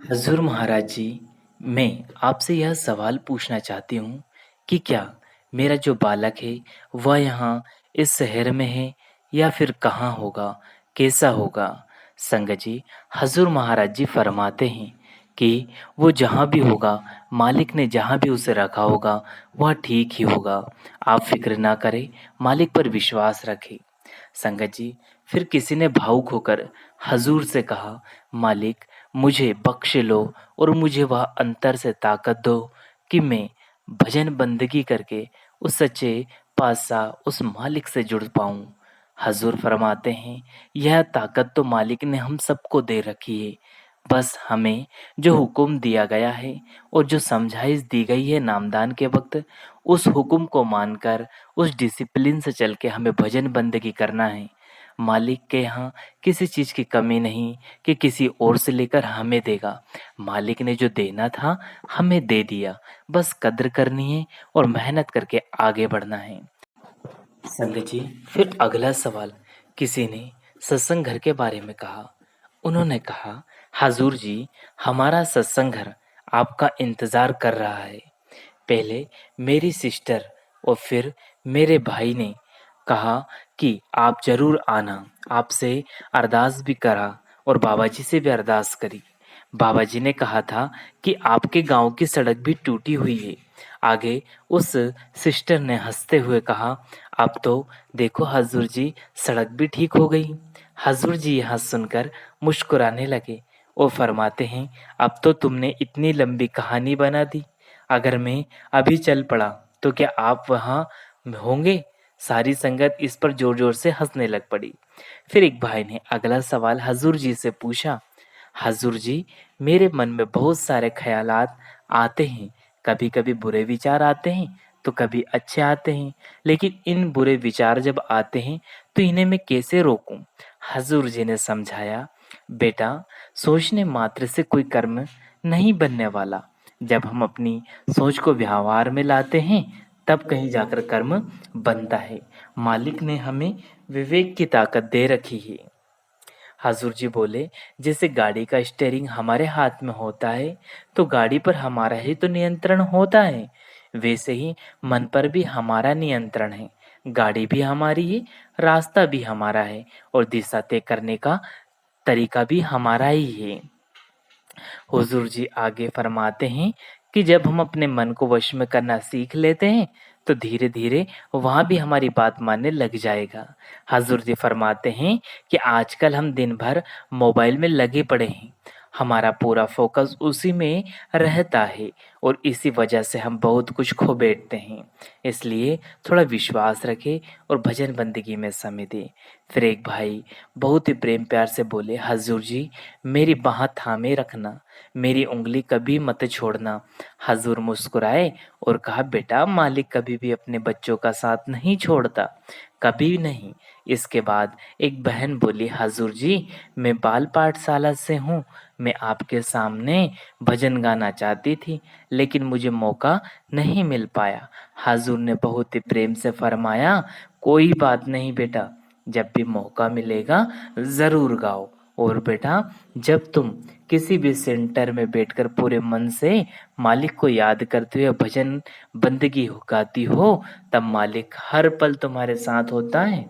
हज़ूर महाराज जी, मैं आपसे यह सवाल पूछना चाहती हूँ कि क्या मेरा जो बालक है, वह यहाँ इस शहर में है या फिर कहाँ होगा, कैसा होगा? संगत जी, हज़ूर महाराज जी फरमाते हैं कि वो जहाँ भी होगा, मालिक ने जहाँ भी उसे रखा होगा, वह ठीक ही होगा। आप फ़िक्र ना करें, मालिक पर विश्वास रखें। संगत जी, फिर किसी ने भावुक होकर हजूर से कहा, मालिक मुझे बख्श लो और मुझे वह अंतर से ताकत दो कि मैं भजन बंदगी करके उस सच्चे पातशाह उस मालिक से जुड़ पाऊं। हजूर फरमाते हैं, यह ताकत तो मालिक ने हम सबको दे रखी है। बस हमें जो हुक्म दिया गया है और जो समझाइश दी गई है नामदान के वक्त, उस हुक्म को मानकर उस डिसिप्लिन से चल के हमें भजन बंदगी करना है। मालिक के यहाँ किसी चीज़ की कमी नहीं कि किसी और से लेकर हमें देगा। मालिक ने जो देना था हमें दे दिया। बस कद्र करनी है और मेहनत करके आगे बढ़ना है। संगत जी, फिर अगला सवाल किसी ने सत्संग घर के बारे में कहा। उन्होंने कहा, हजूर जी, हमारा सत्संग घर आपका इंतज़ार कर रहा है। पहले मेरी सिस्टर और फिर मेरे भाई ने कहा कि आप ज़रूर आना। आपसे अरदास भी करा और बाबा जी से भी अरदास करी। बाबा जी ने कहा था कि आपके गांव की सड़क भी टूटी हुई है। आगे उस सिस्टर ने हंसते हुए कहा, अब तो देखो हजूर जी, सड़क भी ठीक हो गई। हजूर जी यह सुनकर मुस्कुराने लगे और फरमाते हैं, अब तो तुमने इतनी लंबी कहानी बना दी। अगर मैं अभी चल पड़ा तो क्या आप वहाँ होंगे? सारी संगत इस पर जोर जोर से हंसने लग पड़ी। फिर एक भाई ने अगला सवाल हजूर जी से पूछा, हजूर जी, मेरे मन में बहुत सारे ख्यालात आते हैं। कभी कभी बुरे विचार आते हैं तो कभी अच्छे आते हैं, लेकिन इन बुरे विचार जब आते हैं तो इन्हें मैं कैसे रोकूं? हजूर जी ने समझाया, बेटा, सोचने मात्र से कोई कर्म नहीं बनने वाला। जब हम अपनी सोच को व्यवहार में लाते हैं तब कहीं जाकर कर्म बनता है। मालिक ने हमें विवेक की ताकत दे रखी है। हजूर जी बोले, जैसे गाड़ी का स्टीयरिंग हमारे हाथ में होता है तो गाड़ी पर हमारा ही तो नियंत्रण होता है, वैसे ही मन पर भी हमारा नियंत्रण है। गाड़ी भी हमारी है, रास्ता भी हमारा है और दिशा तय करने का तरीका भी हमारा ही है। हुजूर जी आगे फरमाते हैं कि जब हम अपने मन को वश में करना सीख लेते हैं तो धीरे धीरे वहाँ भी हमारी बात मानने लग जाएगा। हजूर जी फरमाते हैं कि आजकल हम दिन भर मोबाइल में लगे पड़े हैं, हमारा पूरा फोकस उसी में रहता है और इसी वजह से हम बहुत कुछ खो बैठते हैं। इसलिए थोड़ा विश्वास रखें और भजन बंदगी में समय दें। फिर एक भाई बहुत ही प्रेम प्यार से बोले, हजूर जी, मेरी बाह थामे रखना, मेरी उंगली कभी मत छोड़ना। हजूर मुस्कुराए और कहा, बेटा, मालिक कभी भी अपने बच्चों का साथ नहीं छोड़ता, कभी नहीं। इसके बाद एक बहन बोली, हजूर जी, मैं बाल पाठशाला से हूँ। मैं आपके सामने भजन गाना चाहती थी लेकिन मुझे मौका नहीं मिल पाया। हजूर ने बहुत ही प्रेम से फरमाया, कोई बात नहीं बेटा, जब भी मौका मिलेगा ज़रूर गाओ। और बेटा, जब तुम किसी भी सेंटर में बैठकर पूरे मन से मालिक को याद करते हुए भजन बंदगी गाती हो, तब मालिक हर पल तुम्हारे साथ होता है,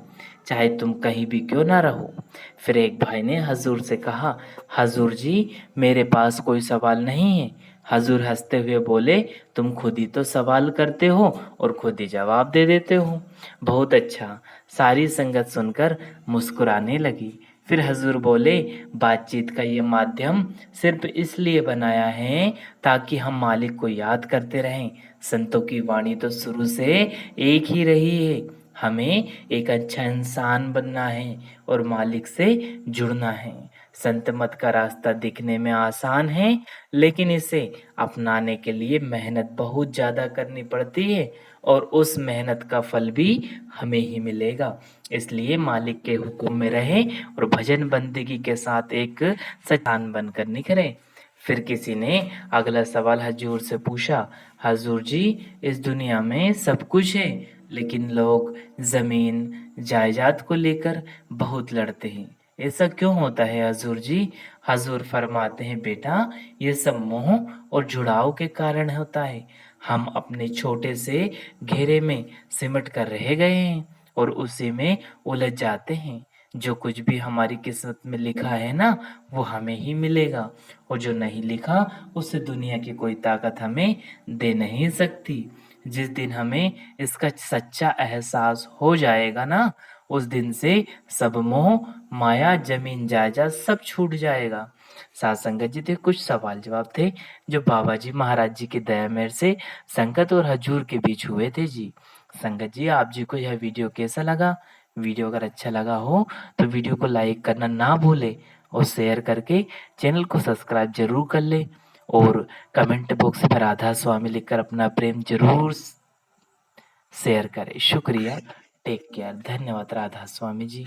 चाहे तुम कहीं भी क्यों ना रहो। फिर एक भाई ने हजूर से कहा, हजूर जी, मेरे पास कोई सवाल नहीं है। हजूर हंसते हुए बोले, तुम खुद ही तो सवाल करते हो और खुद ही जवाब दे देते हो। बहुत अच्छा। सारी संगत सुनकर मुस्कुराने लगी। फिर हजूर बोले, बातचीत का ये माध्यम सिर्फ इसलिए बनाया है ताकि हम मालिक को याद करते रहें। संतों की वाणी तो शुरू से एक ही रही है, हमें एक अच्छा इंसान बनना है और मालिक से जुड़ना है। संत मत का रास्ता दिखने में आसान है, लेकिन इसे अपनाने के लिए मेहनत बहुत ज़्यादा करनी पड़ती है और उस मेहनत का फल भी हमें ही मिलेगा। इसलिए मालिक के हुक्म में रहें और भजन बंदगी के साथ एक शैतान बनकर निखरें। फिर किसी ने अगला सवाल हजूर से पूछा, हजूर जी, इस दुनिया में सब कुछ है लेकिन लोग ज़मीन जायदाद को लेकर बहुत लड़ते हैं। ऐसा क्यों होता है हजूर जी? हजूर फरमाते हैं, बेटा ये सब मोह और जुड़ाव के कारण होता है। हम अपने छोटे से घेरे में सिमट कर रह गए हैं और उसी में उलझ जाते हैं। जो कुछ भी हमारी किस्मत में लिखा है ना, वो हमें ही मिलेगा, और जो नहीं लिखा उसे दुनिया की कोई ताकत हमें दे नहीं सकती। जिस दिन हमें इसका सच्चा एहसास हो जाएगा ना, उस दिन से सब मोह माया जमीन जायदाद सब छूट जाएगा। साथ संगत जी, थे कुछ सवाल जवाब थे जो बाबा जी महाराज जी की दया मेहर से संगत और हजूर के बीच हुए थे जी। संगत जी, आप जी को यह वीडियो कैसा लगा? वीडियो अगर अच्छा लगा हो तो वीडियो को लाइक करना ना भूले और शेयर करके चैनल को सब्सक्राइब जरूर कर ले, और कमेंट बॉक्स में राधा स्वामी लिखकर अपना प्रेम जरूर शेयर करें। शुक्रिया। Take care. धन्यवाद राधा स्वामी जी।